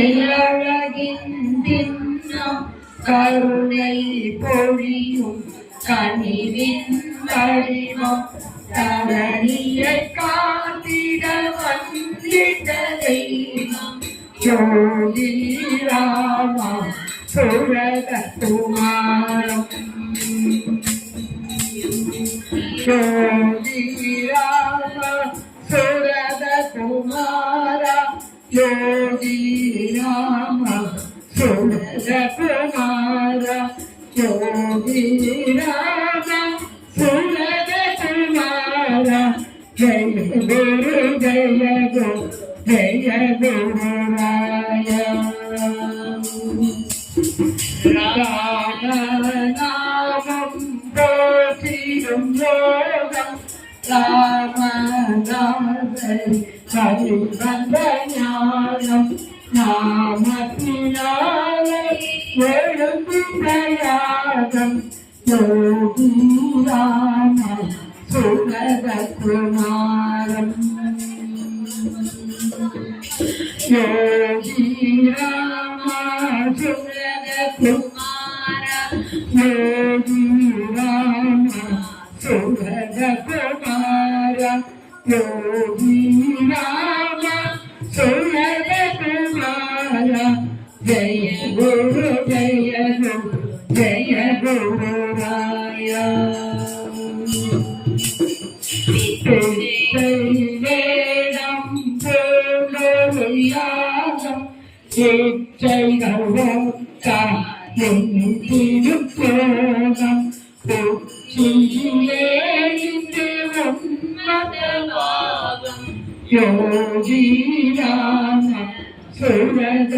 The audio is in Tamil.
மெல்லழகின் தின்னம் கருணை பொழியும் கனிவின் வடிவம் தரணியை காத்திட வந்திட தெய்வம் ஜோதி ராமா சுரகுமாரம் ஜோதி ராமா சுரகுமாரா ஜோதி ராமா சுரகுமாரா ஜோதி ராமா சுரகுமாரா ஜெய குரு ஜெய குரு ஜெய குருராய ராமநாமம் போற்றிடும் யோகம் ராமநாமம் ஹரிவந்த ஞானம் நாமத்தினாலே எழுந்தும் பிரயாகம் யோகி ராம சுரகுமாரம் யோகி ராம சுரகுமார யோகி ராம சுரகுமார யோகி ராம சுரகுமார ஜய குரு ஜய குரு ஜய குருராய வேடம் யாகம் திருப்போகம் யோகி ராம சுரக